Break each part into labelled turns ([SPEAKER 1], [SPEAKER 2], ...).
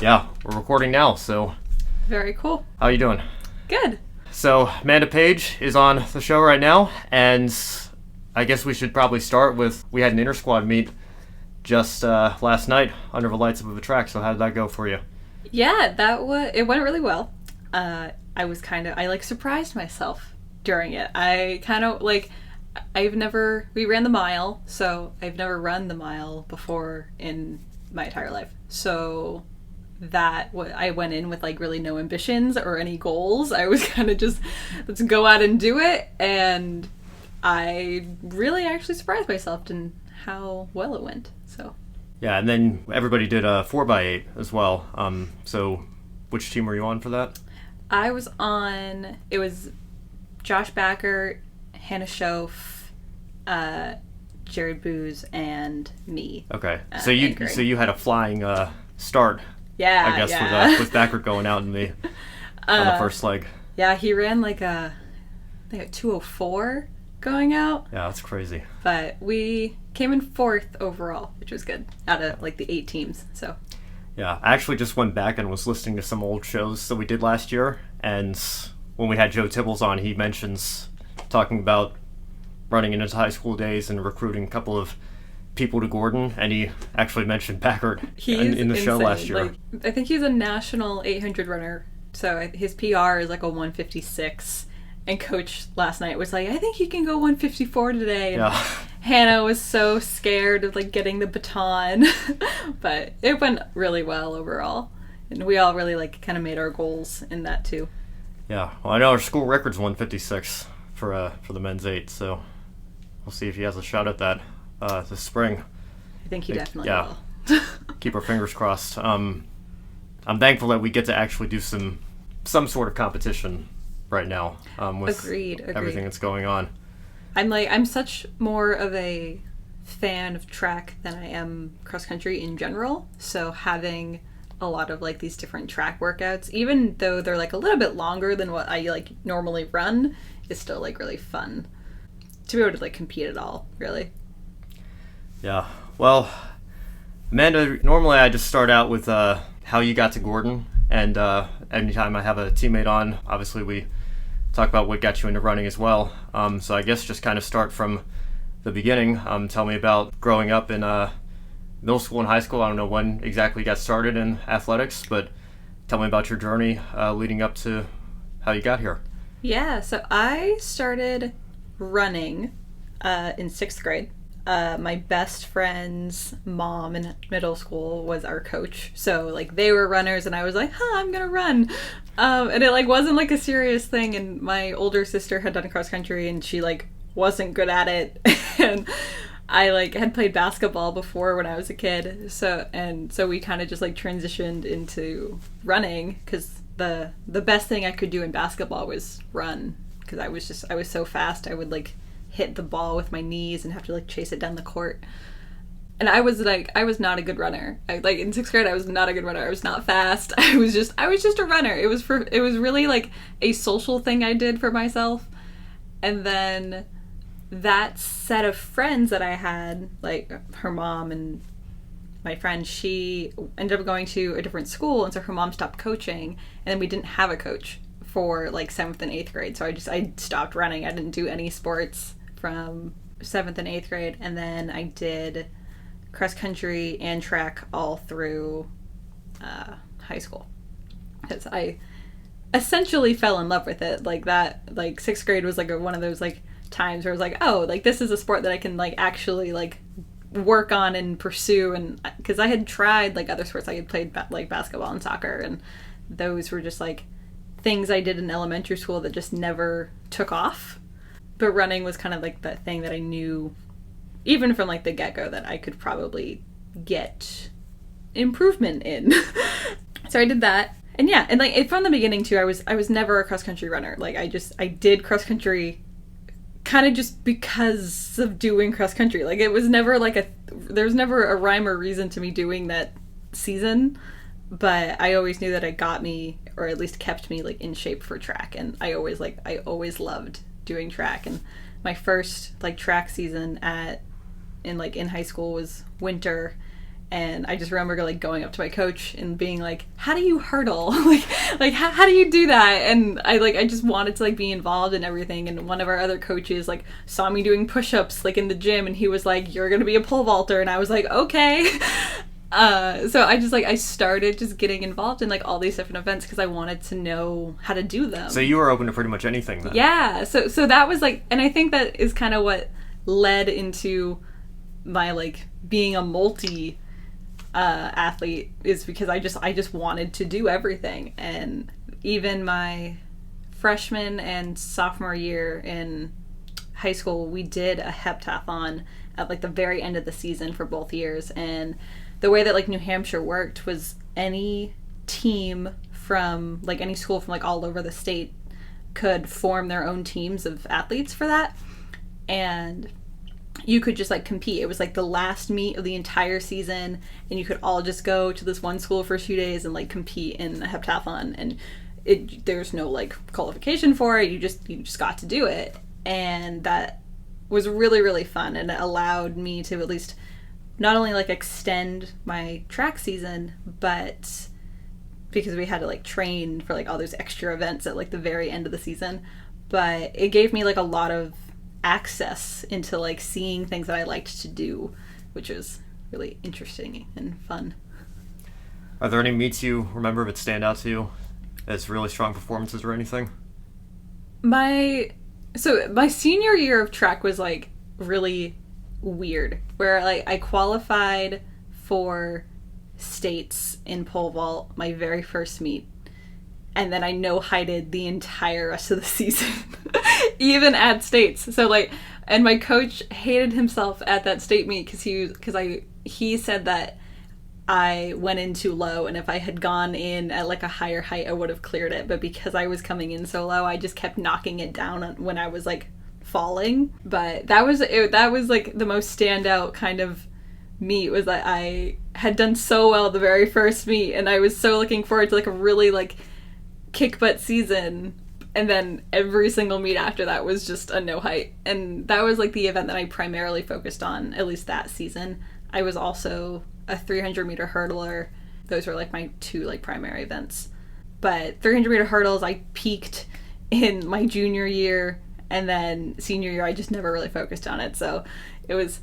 [SPEAKER 1] Yeah, we're recording now, so
[SPEAKER 2] Very cool.
[SPEAKER 1] how you doing?
[SPEAKER 2] Good.
[SPEAKER 1] So, Amanda Page is on the show right now, and I guess we should probably start with, we had an inter-squad meet just last night under the lights of a track, so how did that go for you?
[SPEAKER 2] Yeah, it went really well. I surprised myself during it. We ran the mile, so I've never run the mile before in my entire life. So I went in with like really no ambitions or any goals. I was kind of just, let's go out and do it. And I really actually surprised myself in how well it went. So
[SPEAKER 1] Yeah, and then everybody did a 4x8 as well. So which team were you on for that?
[SPEAKER 2] I was on, it was Josh Backer, Hannah Schoaf, Jared Booz, and me.
[SPEAKER 1] Okay, so you had a flying start.
[SPEAKER 2] Yeah,
[SPEAKER 1] I guess with Backer going out on the first leg.
[SPEAKER 2] Yeah, he ran like a 2:04 going out.
[SPEAKER 1] Yeah, that's crazy.
[SPEAKER 2] But we came in fourth overall, which was good out of like the 8 teams. So
[SPEAKER 1] yeah, I actually just went back and was listening to some old shows that we did last year, and when we had Joe Tibbles on, he mentions talking about running in his high school days and recruiting a couple of people to Gordon, and he actually mentioned Packard in the show last year.
[SPEAKER 2] Like, I think he's a national 800 runner, so his PR is like a 156. And Coach last night was like, I think he can go 154 today. And
[SPEAKER 1] yeah.
[SPEAKER 2] Hannah was so scared of like getting the baton, but it went really well overall, and we all really like kind of made our goals in that too.
[SPEAKER 1] Yeah, well, I know our school record's 156 for the men's 8, so we'll see if he has a shot at that this spring.
[SPEAKER 2] I think he definitely
[SPEAKER 1] will. Keep our fingers crossed. I'm thankful that we get to actually do some sort of competition right now with
[SPEAKER 2] Agreed.
[SPEAKER 1] everything that's going on.
[SPEAKER 2] I'm such more of a fan of track than I am cross country in general, so having a lot of like these different track workouts, even though they're like a little bit longer than what I like normally run, is still like really fun to be able to like compete at all, really.
[SPEAKER 1] Yeah, well, Amanda, normally I just start out with how you got to Gordon, and anytime I have a teammate on, obviously we talk about what got you into running as well. So I guess just kind of start from the beginning. Tell me about growing up in middle school and high school. I don't know when exactly you got started in athletics, but tell me about your journey leading up to how you got here.
[SPEAKER 2] Yeah, so I started running in 6th grade. My best friend's mom in middle school was our coach, so like they were runners and I was like, I'm gonna run, and it like wasn't like a serious thing, and my older sister had done cross country and she like wasn't good at it and I like had played basketball before when I was a kid, so we kind of just like transitioned into running because the best thing I could do in basketball was run, because I was so fast. I would like hit the ball with my knees and have to like chase it down the court. And I was not a good runner. Like in 6th grade I was not a good runner. I was not fast. I was just a runner. It was really like a social thing I did for myself. And then that set of friends that I had, like her mom and my friend, she ended up going to a different school, and so her mom stopped coaching, and then we didn't have a coach for like 7th and 8th grade. So I stopped running. I didn't do any sports from 7th and 8th grade, and then I did cross country and track all through high school, because I essentially fell in love with it. Like that, like 6th grade was like one of those like times where I was like, oh, like this is a sport that I can like actually like work on and pursue, and because I had tried like other sports, I had played like basketball and soccer, and those were just like things I did in elementary school that just never took off. But running was kind of like the thing that I knew, even from like the get-go, that I could probably get improvement in. So I did that. And yeah, and like from the beginning too, I was never a cross-country runner. Like I did cross-country kind of just because of doing cross-country. Like it was never like there was never a rhyme or reason to me doing that season. But I always knew that it got me, or at least kept me like in shape for track. And I always loved doing track. And my first like track season in high school was winter, And I just remember like going up to my coach and being like, how do you hurdle? like how do you do that? And I just wanted to like be involved in everything. And one of our other coaches like saw me doing push-ups like in the gym, and he was like, you're gonna be a pole vaulter. And I was like, okay. So I started just getting involved in like all these different events because I wanted to know how to do them.
[SPEAKER 1] So you were open to pretty much anything then.
[SPEAKER 2] Yeah. So that was like, and I think that is kind of what led into my like being a multi athlete, is because I just wanted to do everything. And even my freshman and sophomore year in high school, we did a heptathlon at like the very end of the season for both years. And the way that like New Hampshire worked was any team from like any school from like all over the state could form their own teams of athletes for that, and you could just like compete. It was like the last meet of the entire season, and you could all just go to this one school for a few days and like compete in a heptathlon. And there's no like qualification for it. You just got to do it, and that was really, really fun. And it allowed me to at least not only like extend my track season, but because we had to like train for like all those extra events at like the very end of the season, but it gave me like a lot of access into like seeing things that I liked to do, which was really interesting and fun.
[SPEAKER 1] Are there any meets you remember that stand out to you as really strong performances or anything? My senior year of track was like really weird, where like I qualified for states in pole vault my very first meet, and then I no-heighted the entire rest of the season, even at states. So like, and my coach hated himself at that state meet because he said that I went in too low, and if I had gone in at like a higher height, I would have cleared it. But because I was coming in so low, I just kept knocking it down when I was like falling. But that was like the most standout kind of meet, was that I had done so well the very first meet, and I was so looking forward to like a really like kick butt season, and then every single meet after that was just a no height. And that was like the event that I primarily focused on, at least that season. I was also a 300 meter hurdler. Those were like my two like primary events. But 300 meter hurdles, I peaked in my junior year, and then senior year I just never really focused on it. So it was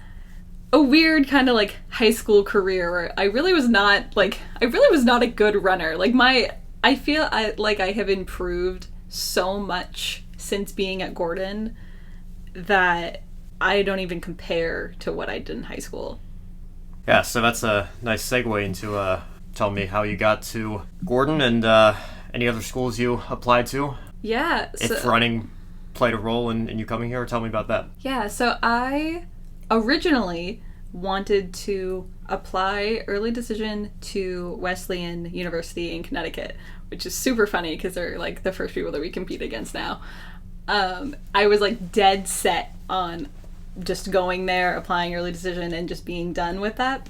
[SPEAKER 1] a weird kind of like high school career where I really was not a good runner. Like I feel like I have improved so much since being at Gordon that I don't even compare to what I did in high school. Yeah, so that's a nice segue into tell me how you got to Gordon and any other schools you applied to.
[SPEAKER 2] Yeah.
[SPEAKER 1] If running played a role in you coming here, tell me about that.
[SPEAKER 2] Yeah, so I originally wanted to apply early decision to Wesleyan University in Connecticut, which is super funny because they're like the first people that we compete against now. I was like dead set on just going there, applying early decision, and just being done with that.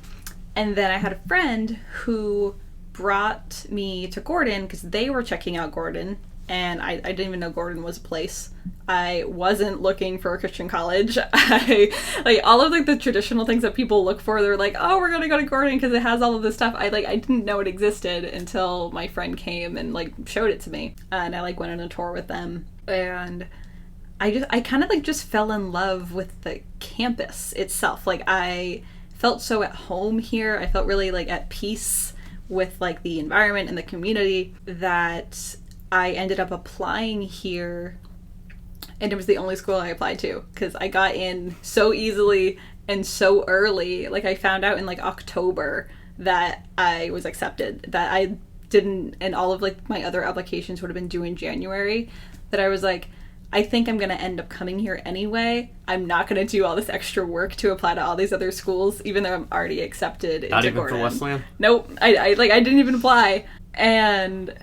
[SPEAKER 2] And then I had a friend who brought me to Gordon because they were checking out Gordon, and I didn't even know Gordon was a place. I wasn't looking for a Christian college. I like all of like the traditional things that people look for. They're like, oh, we're gonna go to Gordon because it has all of this stuff. I didn't know it existed until my friend came and like showed it to me, and I like went on a tour with them, and I kind of like just fell in love with the campus itself. Like I felt so at home here. I felt really like at peace with like the environment and the community that I ended up applying here, and it was the only school I applied to because I got in so easily and so early. Like I found out in like October that I was accepted, that I didn't, and all of like my other applications would have been due in January, that I was like, I think I'm going to end up coming here anyway. I'm not going to do all this extra work to apply to all these other schools, even though I'm already accepted into Gordon.
[SPEAKER 1] Not even for Wesleyan?
[SPEAKER 2] Nope. I didn't even apply. And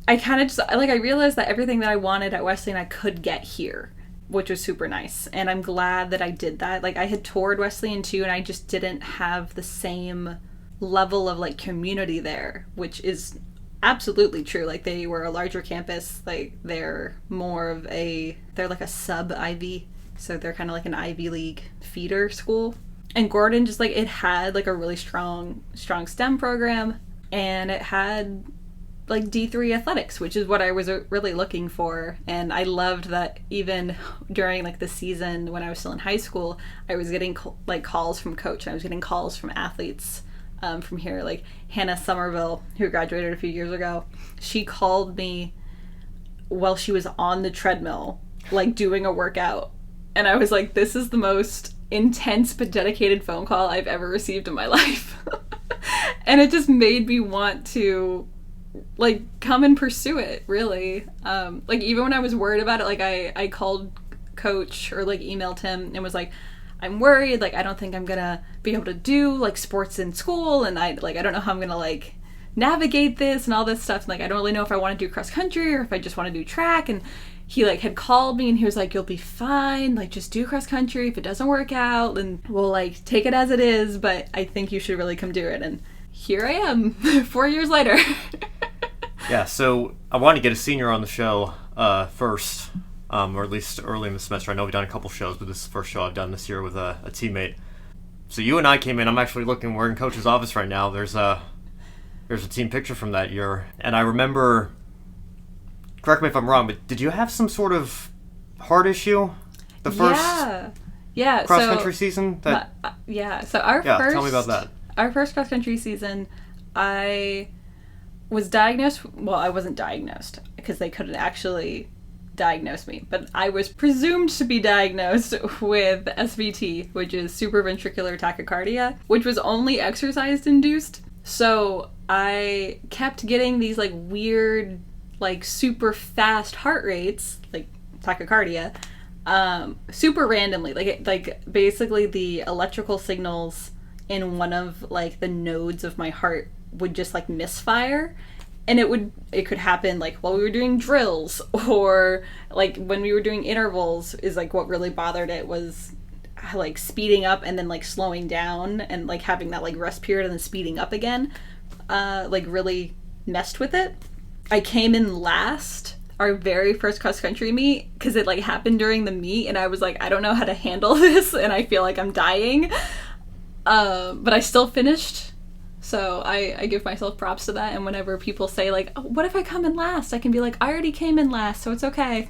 [SPEAKER 2] I kind of just, like, I realized that everything that I wanted at Wesleyan I could get here, which was super nice. And I'm glad that I did that. Like, I had toured Wesleyan too, and I just didn't have the same level of, like, community there, which is absolutely true. Like, they were a larger campus. Like, they're like a sub-Ivy. So they're kind of like an Ivy League feeder school. And Gordon just like it had like a really strong STEM program, and it had like D3 athletics, which is what I was really looking for. And I loved that even during like the season when I was still in high school, I was getting like calls from coach, and I was getting calls from athletes from here, like Hannah Somerville, who graduated a few years ago. She called me while she was on the treadmill, like doing a workout, and I was like, this is the most intense but dedicated phone call I've ever received in my life. And it just made me want to like come and pursue it, really. Like even when I was worried about it, like I called coach or like emailed him and was like, I'm worried, like I don't think I'm gonna be able to do like sports in school, and I don't know how I'm gonna like navigate this and all this stuff. Like I don't really know if I want to do cross country or if I just want to do track. And he like had called me and he was like, you'll be fine, like just do cross country. If it doesn't work out, then we'll like take it as it is, but I think you should really come do it. And here I am 4 years later.
[SPEAKER 1] Yeah, so I wanted to get a senior on the show first, or at least early in the semester. I know we've done a couple shows, but this is the first show I've done this year with a teammate. So you and I came in. I'm actually looking. We're in Coach's office right now. There's a team picture from that year, and I remember. Correct me if I'm wrong, but did you have some sort of heart issue the first cross country season? So tell me about that.
[SPEAKER 2] Our first cross country season, I was diagnosed. Well, I wasn't diagnosed because they couldn't actually diagnose me, but I was presumed to be diagnosed with SVT, which is supraventricular tachycardia, which was only exercise induced. So I kept getting these like weird, like super fast heart rates, like tachycardia, super randomly. Like basically the electrical signals in one of like the nodes of my heart would just like misfire, and it could happen like while we were doing drills, or like when we were doing intervals is like what really bothered it was like speeding up and then like slowing down and like having that like rest period and then speeding up again, like really messed with it. I came in last our very first cross country meet because it like happened during the meet, and I was like, I don't know how to handle this and I feel like I'm dying, but I still finished. So I give myself props to that. And whenever people say like, oh, what if I come in last, I can be like, I already came in last, so it's okay.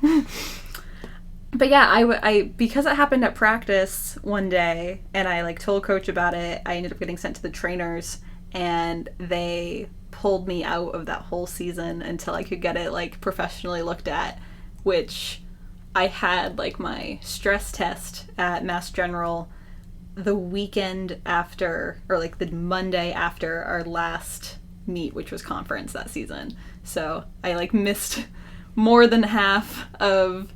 [SPEAKER 2] But yeah, I because it happened at practice one day and I like told coach about it, I ended up getting sent to the trainers, and they pulled me out of that whole season until I could get it like professionally looked at, which I had like my stress test at Mass General the weekend after, or like the Monday after our last meet, which was conference that season. So I like missed more than half of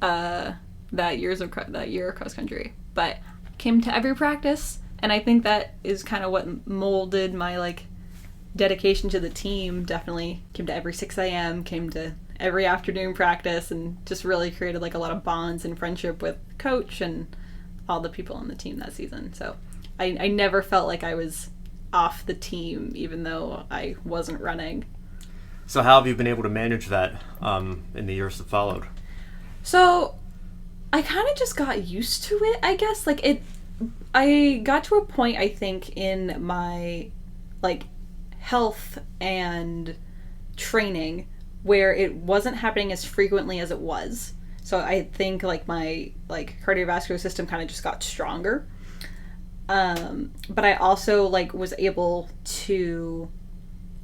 [SPEAKER 2] that year of cross country, but came to every practice, and I think that is kind of what molded my like dedication to the team. Definitely came to every 6 a.m., came to every afternoon practice, and just really created like a lot of bonds and friendship with coach and all the people on the team that season. So I never felt like I was off the team even though I wasn't running.
[SPEAKER 1] So how have you been able to manage that in the years that followed?
[SPEAKER 2] So I kind of just got used to it, I guess. Like I got to a point, I think, in my like health and training where it wasn't happening as frequently as it was. So I think like my like cardiovascular system kind of just got stronger. But I also like was able to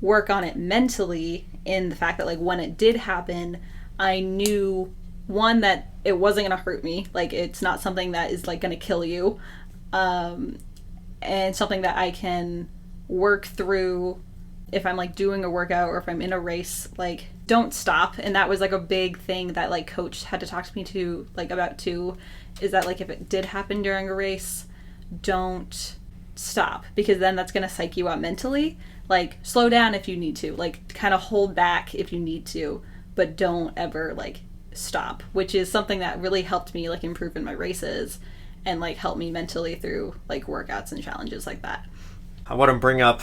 [SPEAKER 2] work on it mentally in the fact that like when it did happen, I knew, one, that it wasn't going to hurt me. Like it's not something that is like going to kill you. And something that I can work through if I'm like doing a workout or if I'm in a race, like don't stop. And that was like a big thing that like coach had to talk to me to like about too, is that like if it did happen during a race, don't stop, because then that's going to psych you out mentally. Like slow down if you need to, like kind of hold back if you need to, but don't ever like stop, which is something that really helped me like improve in my races and like help me mentally through like workouts and challenges like that.
[SPEAKER 1] I want to bring up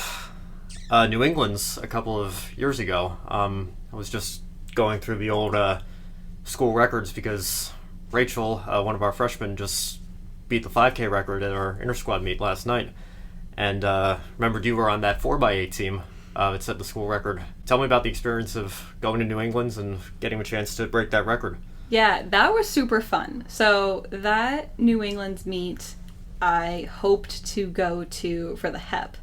[SPEAKER 1] New England's a couple of years ago. I was just going through the old school records because Rachel, one of our freshmen, just beat the 5K record at our inter-squad meet last night. And remembered you were on that 4x8 team. It set the school record. Tell me about the experience of going to New England and getting a chance to break that record.
[SPEAKER 2] Yeah, that was super fun. So that New England's meet, I hoped to go to for the HEP.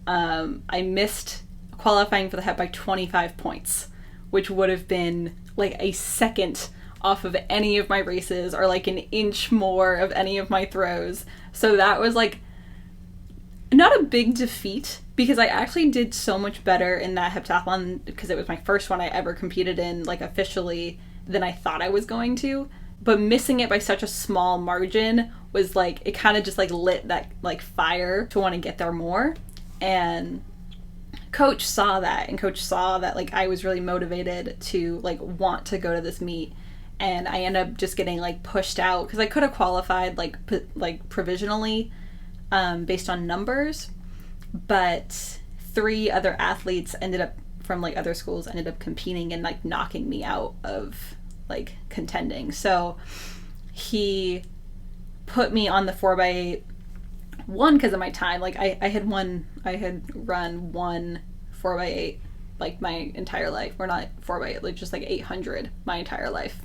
[SPEAKER 2] I missed qualifying for the HEP by 25 points, which would have been like a second off of any of my races or like an inch more of any of my throws. So that was like not a big defeat because I actually did so much better in that heptathlon because it was my first one I ever competed in like officially than I thought I was going to. But missing it by such a small margin was like, it kind of just like lit that like fire to want to get there more. And coach saw that, and coach saw that like I was really motivated to like want to go to this meet. And I ended up just getting like pushed out because I could have qualified like provisionally based on numbers, but 3 other athletes ended up from like other schools ended up competing and like knocking me out of like contending. So he put me on the 4x8 one because of my time. Like I had run one 4x8 like my entire life, or not 4x8, like just like 800 my entire life,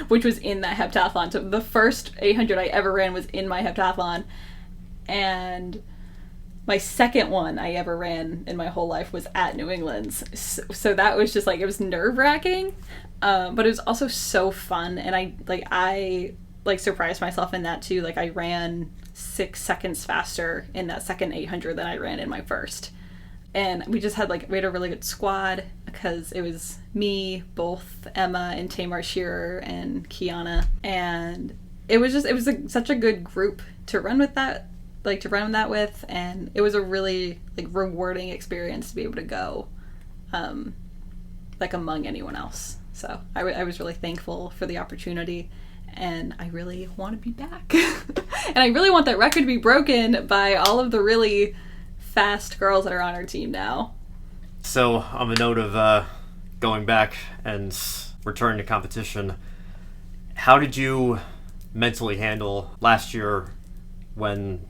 [SPEAKER 2] which was in that heptathlon. So the first 800 I ever ran was in my heptathlon, and my second one I ever ran in my whole life was at New England's. So that was just like, it was nerve-wracking, but it was also so fun. And I surprised myself in that too. Like I ran 6 seconds faster in that second 800 than I ran in my first. And we just had we had a really good squad because it was me, both Emma and Tamar Shearer and Kiana. And it was such a good group to run with that. With, and it was a really like rewarding experience to be able to go like among anyone else. So I was really thankful for the opportunity, and I really want to be back. And I really want that record to be broken by all of the really fast girls that are on our team now.
[SPEAKER 1] So on the note of going back and returning to competition, how did you mentally handle last year when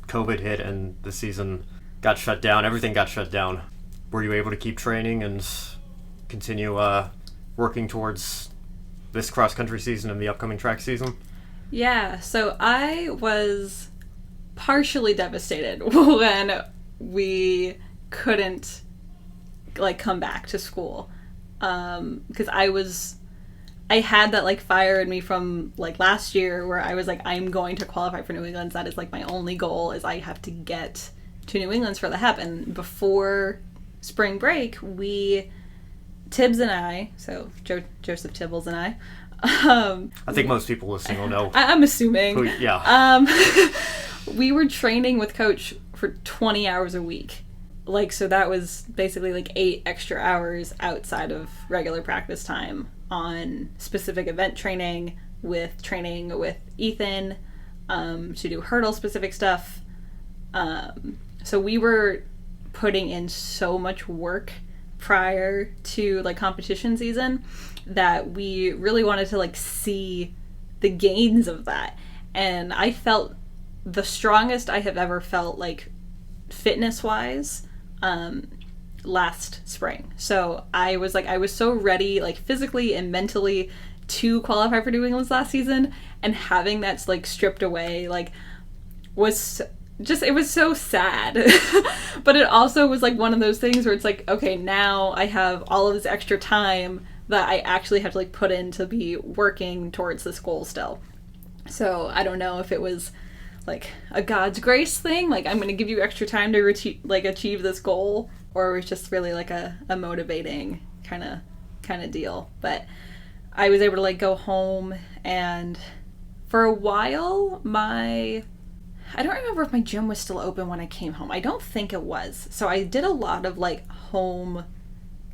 [SPEAKER 1] COVID hit and the season got shut down, everything got shut down? Were you able to keep training and continue working towards this cross-country season and the upcoming track season?
[SPEAKER 2] Yeah, so I was partially devastated when we couldn't like come back to school, because I had that like fire in me from like last year where I was like, I'm going to qualify for New England's. That is like my only goal, is I have to get to New England's for the HEP. And before spring break, Tibbs and I, so Joseph Tibbles and I
[SPEAKER 1] think most people listening will know.
[SPEAKER 2] I'm assuming.
[SPEAKER 1] Yeah.
[SPEAKER 2] We were training with coach for 20 hours a week. Like, so that was basically like 8 extra hours outside of regular practice time on specific event training with Ethan to do hurdle specific stuff. So we were putting in so much work prior to like competition season that we really wanted to like see the gains of that. And I felt the strongest I have ever felt like fitness wise last spring. So I was so ready like physically and mentally to qualify for New England's last season, and having that's like stripped away like was just, it was so sad. But it also was like one of those things where it's like, okay, now I have all of this extra time that I actually have to like put in to be working towards this goal still. So I don't know if it was like a God's grace thing, like I'm going to give you extra time to achieve this goal, or it was just really like a motivating kind of deal. But I was able to like go home, and for a while I don't remember if my gym was still open when I came home. I don't think it was. So I did a lot of like home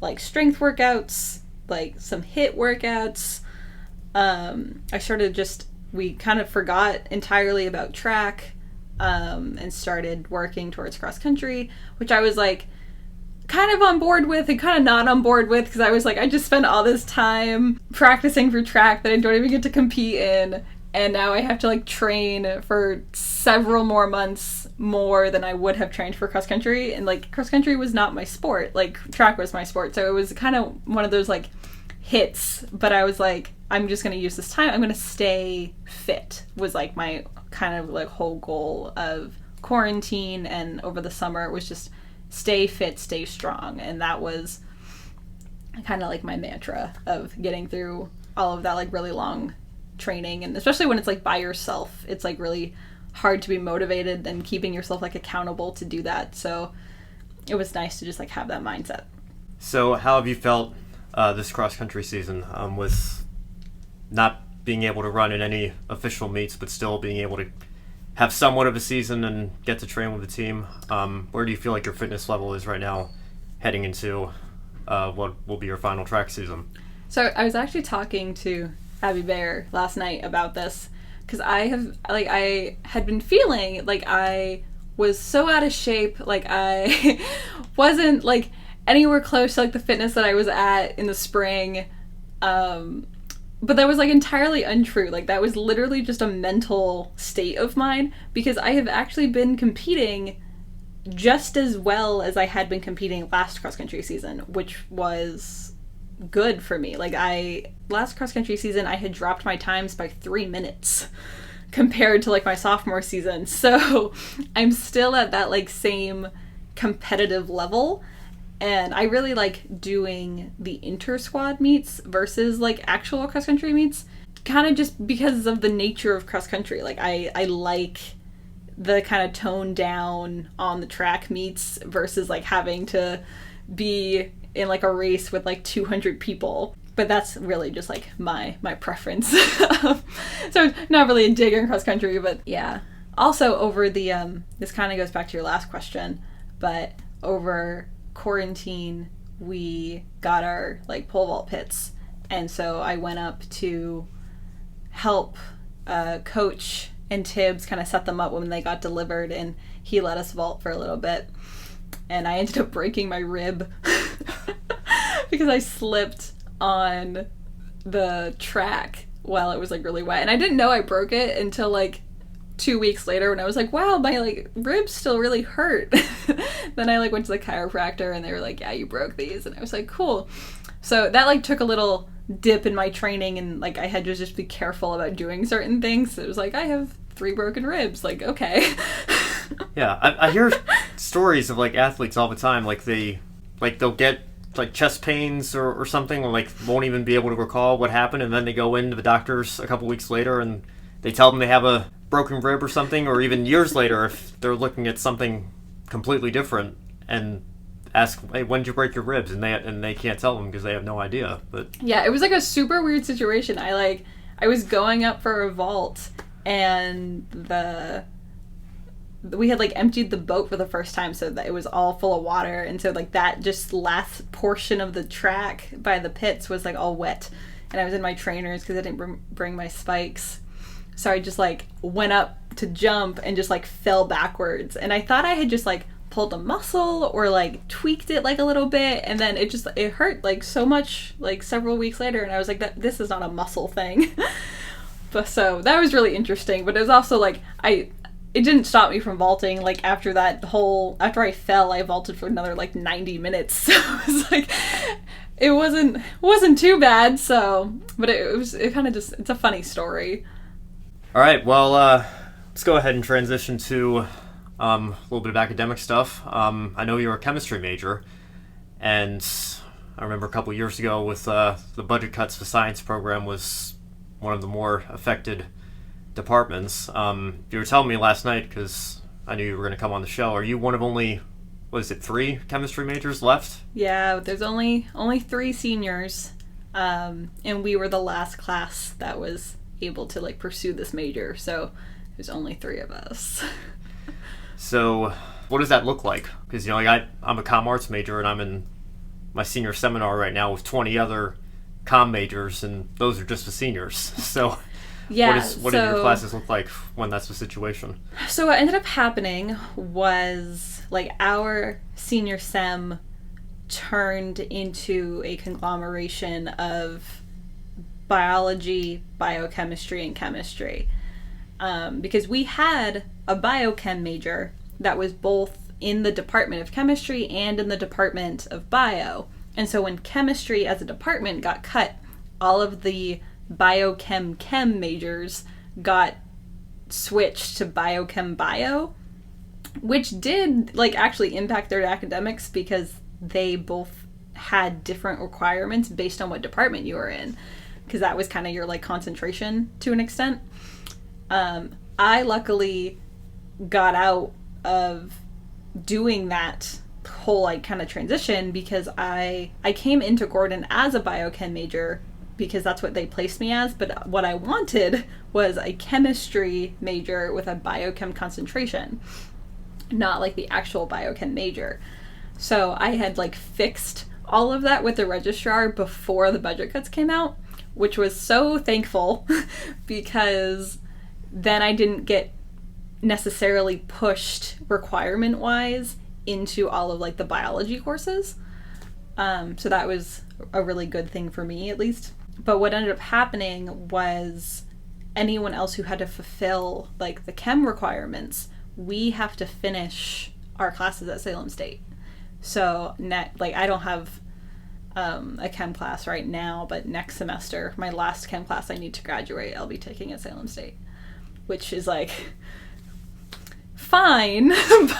[SPEAKER 2] like strength workouts, like some HIIT workouts. We kind of forgot entirely about track and started working towards cross country, which I was like kind of on board with and kind of not on board with, because I was like, I just spent all this time practicing for track that I don't even get to compete in, and now I have to like train for several more months more than I would have trained for cross country. And like cross country was not my sport, like track was my sport, so it was kind of one of those like hits. But I was like, I'm just going to use this time, I'm going to stay fit, was like my kind of like whole goal of quarantine and over the summer. It was just stay fit, stay strong, and that was kind of like my mantra of getting through all of that like really long training. And especially when it's like by yourself, it's like really hard to be motivated and keeping yourself like accountable to do that. So it was nice to just like have that mindset.
[SPEAKER 1] So how have you felt this cross country season, with not being able to run in any official meets but still being able to have somewhat of a season and get to train with the team? Where do you feel like your fitness level is right now heading into what will be your final track season?
[SPEAKER 2] So I was actually talking to Abby Bear last night about this, because I had been feeling like I was so out of shape, like I wasn't like anywhere close to like the fitness that I was at in the spring, but that was like entirely untrue. Like that was literally just a mental state of mine, because I have actually been competing just as well as I had been competing last cross country season, which was good for me. Like last cross country season I had dropped my times by 3 minutes compared to like my sophomore season. So I'm still at that like same competitive level, and I really like doing the inter-squad meets versus like actual cross country meets, kind of just because of the nature of cross country. Like I like the kind of toned down on the track meets versus like having to be in like a race with like 200 people. But that's really just like my preference. So not really a dig in cross country, but yeah. Also over the this kind of goes back to your last question, but over quarantine we got our like pole vault pits, and so I went up to help Coach and Tibbs kind of set them up when they got delivered, and he let us vault for a little bit, and I ended up breaking my rib because I slipped on the track while it was like really wet, and I didn't know I broke it until like 2 weeks later when I was like, wow, my like ribs still really hurt. Then I like went to the chiropractor and they were like, yeah, you broke these, and I was like, cool. So that like took a little dip in my training, and like I had to just be careful about doing certain things. It was like, I have 3 broken ribs, like okay.
[SPEAKER 1] Yeah, I hear stories of like athletes all the time, like they'll get like chest pains or something, or like won't even be able to recall what happened, and then they go into the doctors a couple weeks later and they tell them they have a broken rib or something, or even years later if they're looking at something completely different and ask, hey, when did you break your ribs? And they can't tell them because they have no idea. But
[SPEAKER 2] yeah, it was like a super weird situation. I was going up for a vault, and we had like emptied the boat for the first time, so that it was all full of water, and so like that just last portion of the track by the pits was like all wet, and I was in my trainers because I didn't bring my spikes. So I just like went up to jump and just like fell backwards, and I thought I had just like pulled a muscle or like tweaked it like a little bit, and then it hurt like so much like several weeks later, and I was like, this is not a muscle thing. But so that was really interesting, but it was also like it didn't stop me from vaulting. Like after I fell, I vaulted for another like 90 minutes. So it was like it wasn't too bad. So, but it kind of just, it's a funny story.
[SPEAKER 1] all right, well, let's go ahead and transition to a little bit of academic stuff. I know you're a chemistry major, and I remember a couple years ago with the budget cuts, the science program was one of the more affected departments. You were telling me last night, because I knew you were going to come on the show, are you one of only, what is it, 3 chemistry majors left?
[SPEAKER 2] Yeah, there's only 3 seniors, and we were the last class that was able to like pursue this major, so there's only 3 of us.
[SPEAKER 1] So what does that look like? Because like I'm a comm arts major, and I'm in my senior seminar right now with 20 other comm majors, and those are just the seniors. So
[SPEAKER 2] yeah,
[SPEAKER 1] what do your classes look like when that's the situation?
[SPEAKER 2] So what ended up happening was like our senior sem turned into a conglomeration of biology, biochemistry, and chemistry. Because we had a biochem major that was both in the Department of Chemistry and in the Department of Bio. And so when chemistry as a department got cut, all of the biochem majors got switched to biochem bio, which did like actually impact their academics because they both had different requirements based on what department you were in, because that was kind of your like concentration to an extent. I luckily got out of doing that whole like kind of transition because I came into Gordon as a biochem major because that's what they placed me as, but what I wanted was a chemistry major with a biochem concentration, not like the actual biochem major. So I had like fixed all of that with the registrar before the budget cuts came out, which was so thankful because then I didn't get necessarily pushed requirement wise into all of like the biology courses. So that was a really good thing for me, at least. But what ended up happening was anyone else who had to fulfill like the chem requirements, we have to finish our classes at Salem State. So I don't have a chem class right now, but next semester, my last chem class I need to graduate, I'll be taking at Salem State, which is like fine,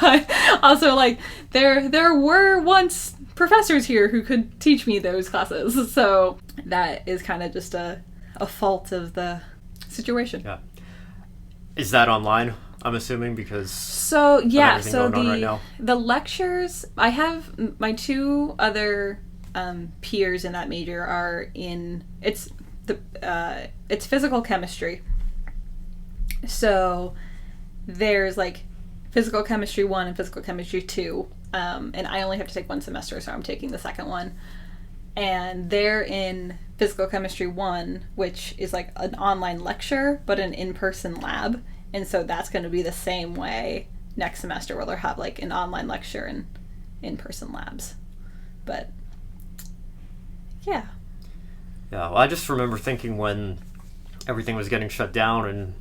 [SPEAKER 2] but also like there were once professors here who could teach me those classes, so that is kind of just a fault of the situation.
[SPEAKER 1] Yeah. Is that online, I'm assuming, because
[SPEAKER 2] so yeah, so
[SPEAKER 1] right
[SPEAKER 2] the lectures, I have my two other peers in that major are in it's physical chemistry. So there's like physical chemistry 1 and physical chemistry 2, and I only have to take one semester, so I'm taking the second one. And they're in physical chemistry 1, which is like an online lecture but an in-person lab, and so that's going to be the same way next semester, where they'll have like an online lecture and in-person labs. But yeah,
[SPEAKER 1] well, I just remember thinking when everything was getting shut down and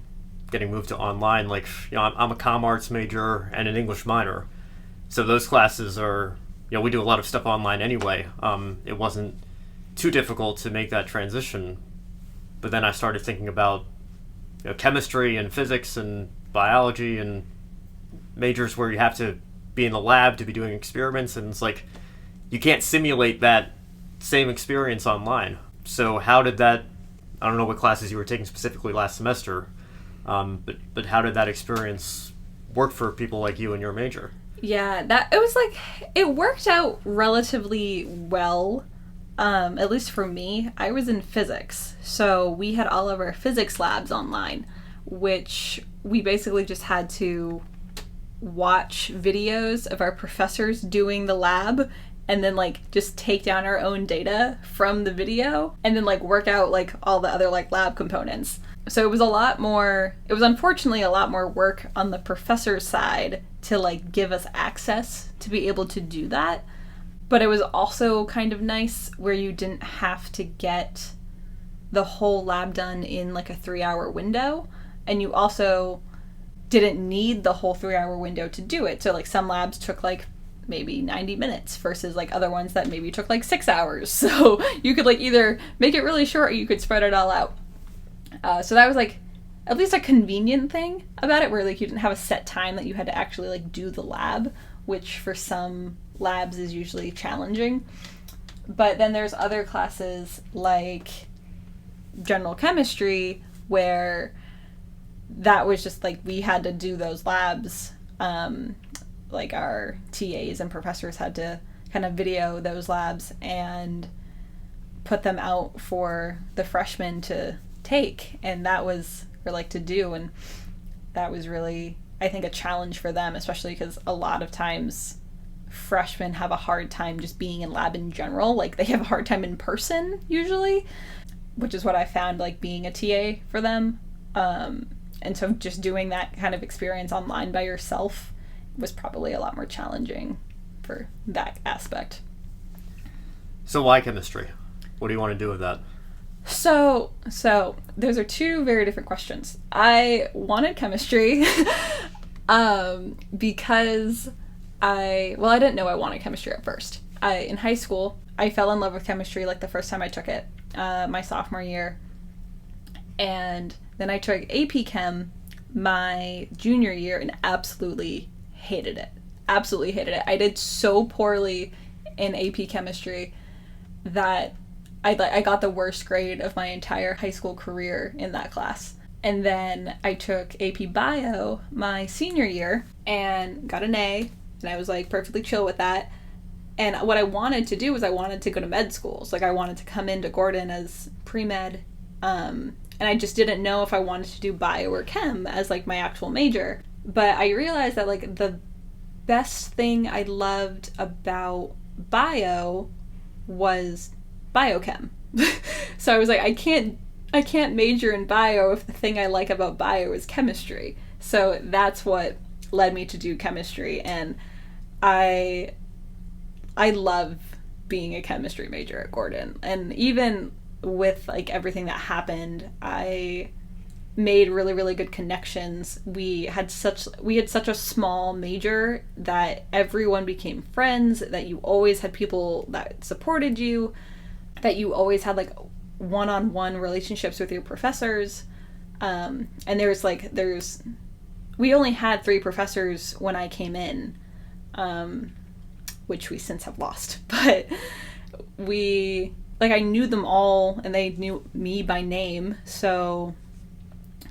[SPEAKER 1] getting moved to online, like, I'm a comm arts major and an English minor, so those classes are, we do a lot of stuff online anyway. It wasn't too difficult to make that transition, but then I started thinking about chemistry and physics and biology and majors where you have to be in the lab to be doing experiments, and it's like you can't simulate that same experience online. So how did that, I don't know what classes you were taking specifically last semester, but how did that experience work for people like you and your major?
[SPEAKER 2] Yeah, it worked out relatively well, at least for me. I was in physics, so we had all of our physics labs online, which we basically just had to watch videos of our professors doing the lab and then like just take down our own data from the video and then like work out like all the other like lab components. So it was unfortunately a lot more work on the professor's side to like give us access to be able to do that. But it was also kind of nice where you didn't have to get the whole lab done in like a 3-hour window, and you also didn't need the whole 3-hour window to do it. So like some labs took like maybe 90 minutes versus like other ones that maybe took like 6 hours. So you could like either make it really short or you could spread it all out. So that was like at least a convenient thing about it, where like you didn't have a set time that you had to actually like do the lab, which for some labs is usually challenging. But then there's other classes like general chemistry where that was just like we had to do those labs. Like our TAs and professors had to kind of video those labs and put them out for the freshmen to take, and that was or like to do, and that was really, I think, a challenge for them, especially because a lot of times freshmen have a hard time just being in lab in general. Like they have a hard time in person usually, which is what I found like being a TA for them. And so just doing that kind of experience online by yourself was probably a lot more challenging for that aspect.
[SPEAKER 1] So why chemistry? What do you want to do with that?
[SPEAKER 2] So those are two very different questions. I wanted chemistry because I didn't know I wanted chemistry at first. In high school, I fell in love with chemistry like the first time I took it, my sophomore year. And then I took AP Chem my junior year and absolutely hated it. Absolutely hated it. I did so poorly in AP Chemistry that I got the worst grade of my entire high school career in that class. And then I took AP Bio my senior year and got an A, and I was like perfectly chill with that. And what I wanted to do was I wanted to go to med schools. Like I wanted to come into Gordon as pre-med, and I just didn't know if I wanted to do bio or chem as like my actual major. But I realized that like the best thing I loved about bio was biochem. So I was like, I can't major in bio if the thing I like about bio is chemistry. So that's what led me to do chemistry, and I love being a chemistry major at Gordon. And even with like everything that happened, I made really, really good connections. We had such a small major that everyone became friends, that you always had people that supported you, that you always had like one-on-one relationships with your professors. And we only had 3 professors when I came in, which we since have lost. But I knew them all and they knew me by name. So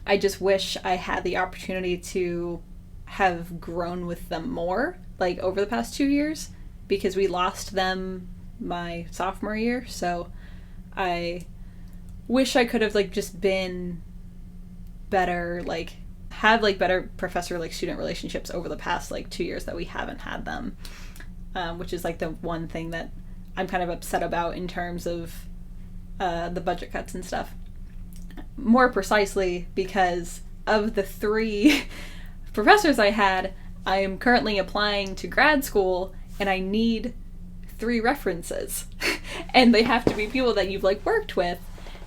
[SPEAKER 2] I just wish I had the opportunity to have grown with them more, like over the past 2 years, because we lost them my sophomore year. So I wish I could have like just been better, like have like better professor like student relationships over the past like 2 years that we haven't had them, which is like the one thing that I'm kind of upset about in terms of the budget cuts and stuff. More precisely, because of the 3 professors I had, I am currently applying to grad school and I need 3 references. And they have to be people that you've like worked with.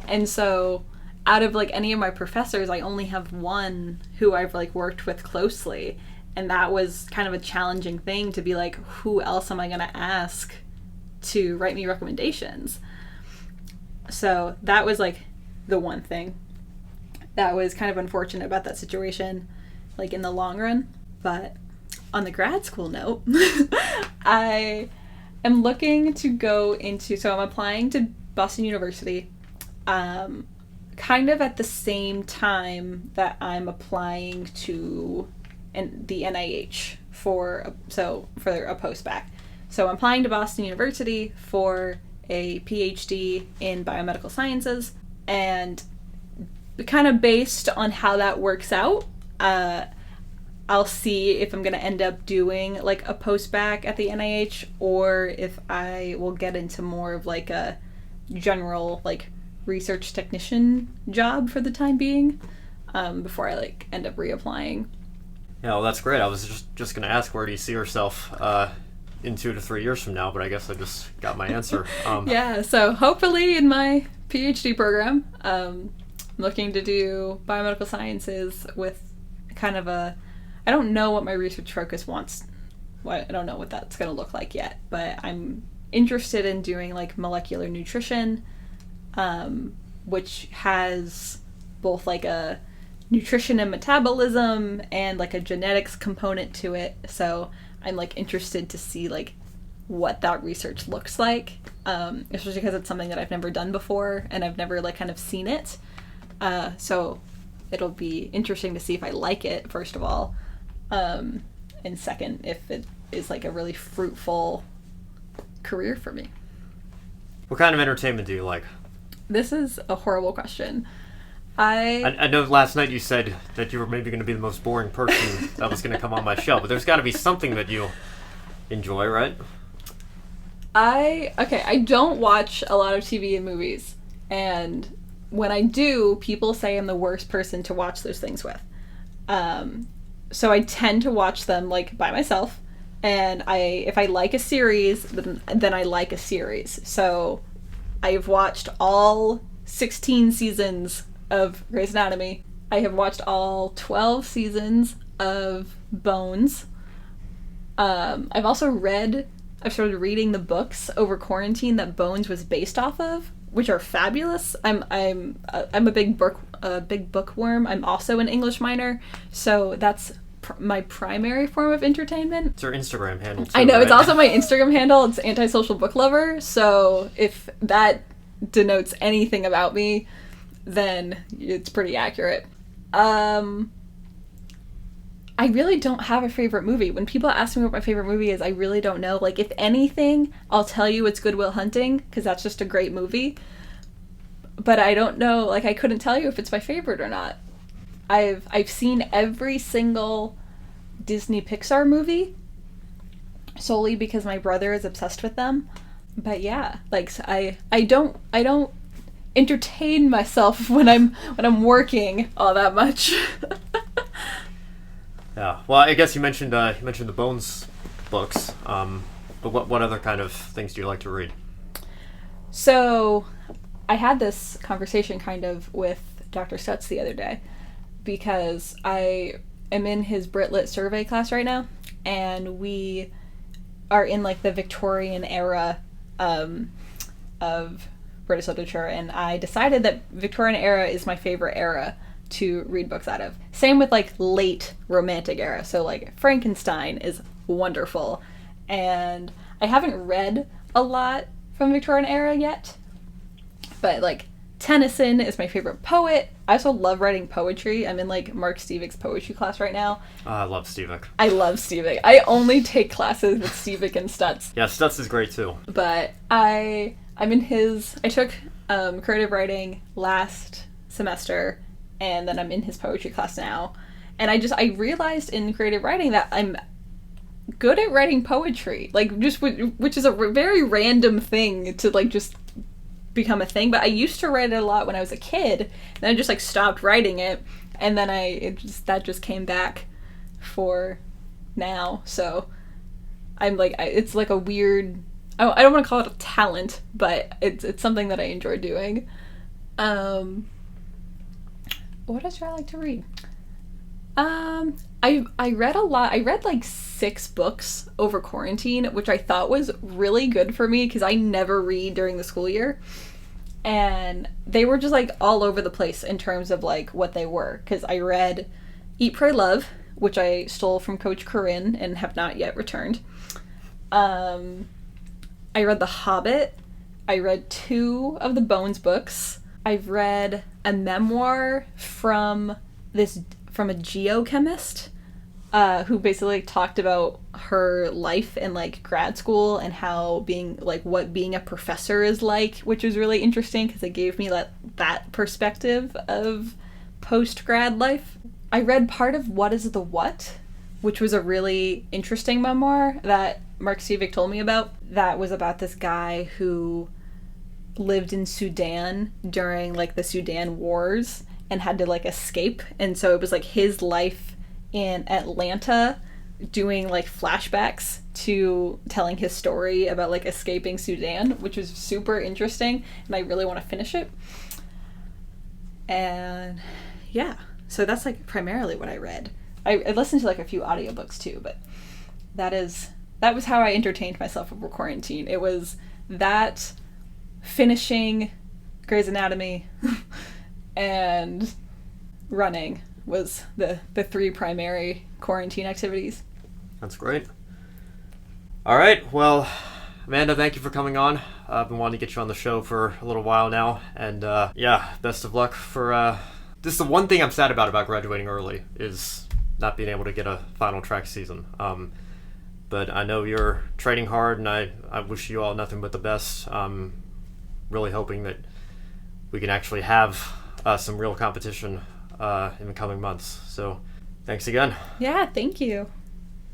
[SPEAKER 2] And so out of like any of my professors, I only have 1 who I've like worked with closely. And that was kind of a challenging thing to be like, who else am I going to ask to write me recommendations? So that was like the one thing that was kind of unfortunate about that situation, like in the long run. But on the grad school note, I am looking to go into, so I'm applying to Boston University, kind of at the same time that I'm applying to the NIH for a post-bac. So I'm applying to Boston University for a PhD in biomedical sciences, and kind of based on how that works out, I'll see if I'm going to end up doing like a post-bac at the NIH, or if I will get into more of like a general like research technician job for the time being, before I like end up reapplying.
[SPEAKER 1] Yeah, well, that's great. I was just going to ask, where do you see yourself in 2 to 3 years from now, but I guess I just got my answer.
[SPEAKER 2] Yeah, so hopefully in my PhD program, I'm looking to do biomedical sciences with kind of I don't know what my research focus wants. I don't know what that's going to look like yet, but I'm interested in doing like molecular nutrition, which has both like a nutrition and metabolism and like a genetics component to it. So I'm like interested to see like what that research looks like, especially because it's something that I've never done before and I've never like kind of seen it. So it'll be interesting to see if I like it, first of all, and second, if it is like a really fruitful career for me.
[SPEAKER 1] What kind of entertainment do you like?
[SPEAKER 2] This is a horrible question.
[SPEAKER 1] I know last night you said that you were maybe going to be the most boring person that was going to come on my show, but there's got to be something that you enjoy, right?
[SPEAKER 2] I don't watch a lot of TV and movies, and when I do, people say I'm the worst person to watch those things with. So I tend to watch them like by myself, and if I like a series, then I like a series. So I've watched all 16 seasons of Grey's Anatomy. I have watched all 12 seasons of Bones. I've started reading the books over quarantine that Bones was based off of, which are fabulous. I'm a big bookworm. I'm also an English minor, so that's my primary form of entertainment.
[SPEAKER 1] It's your Instagram handle too,
[SPEAKER 2] I know,
[SPEAKER 1] right?
[SPEAKER 2] It's also my Instagram handle. It's antisocial book lover. So if that denotes anything about me, then it's pretty accurate. I really don't have a favorite movie. When people ask me what my favorite movie is, I really don't know. Like, if anything, I'll tell you it's Good Will Hunting, because that's just a great movie. But I don't know, like, I couldn't tell you if it's my favorite or not. I've seen every single Disney Pixar movie, solely because my brother is obsessed with them. But yeah, like, I don't entertain myself when I'm working all that much.
[SPEAKER 1] Yeah. Well, I guess you mentioned the Bones books. But what other kind of things do you like to read?
[SPEAKER 2] So, I had this conversation kind of with Dr. Stutz the other day, because I am in his Brit Lit survey class right now, and we are in like the Victorian era of British literature, and I decided that Victorian era is my favorite era to read books out of. Same with like late romantic era. So like Frankenstein is wonderful, and I haven't read a lot from Victorian era yet, but like Tennyson is my favorite poet. I also love writing poetry. I'm in like Mark Stevick's poetry class right now.
[SPEAKER 1] I love Stevick.
[SPEAKER 2] I love Stevick. I only take classes with Stevick and Stutz.
[SPEAKER 1] Yeah, Stutz is great too.
[SPEAKER 2] But I took creative writing last semester, and then I'm in his poetry class now. And I realized in creative writing that I'm good at writing poetry, like just which is a very random thing to like just become a thing. But I used to write it a lot when I was a kid, and then I just like stopped writing it, and then that just came back for now. So I'm like, it's like a weird, I don't want to call it a talent, but it's something that I enjoy doing. What else do I like to read? I read a lot. I read like 6 books over quarantine, which I thought was really good for me because I never read during the school year. And they were just like all over the place in terms of like what they were. Because I read Eat, Pray, Love, which I stole from Coach Corinne and have not yet returned. I read The Hobbit. I read 2 of the Bones books. I've read a memoir from a geochemist who basically talked about her life in like grad school and how what being a professor is like, which was really interesting because it gave me that perspective of post-grad life. I read part of What is the What, which was a really interesting memoir that Mark Stevick told me about. That was about this guy who lived in Sudan during like the Sudan wars and had to like escape, and so it was like his life in Atlanta doing like flashbacks to telling his story about like escaping Sudan, which was super interesting, and I really want to finish it. And yeah, so that's like primarily what I read. I listened to like a few audiobooks too, but that was how I entertained myself over quarantine. It was that, finishing Grey's Anatomy, and running was the 3 primary quarantine activities.
[SPEAKER 1] That's great. All right, well, Amanda, thank you for coming on. I've been wanting to get you on the show for a little while now, and yeah, best of luck for this is the one thing I'm sad about graduating early, is not being able to get a final track season. But I know you're training hard, and I wish you all nothing but the best. Really hoping that we can actually have some real competition in the coming months. So thanks again.
[SPEAKER 2] Yeah, thank you.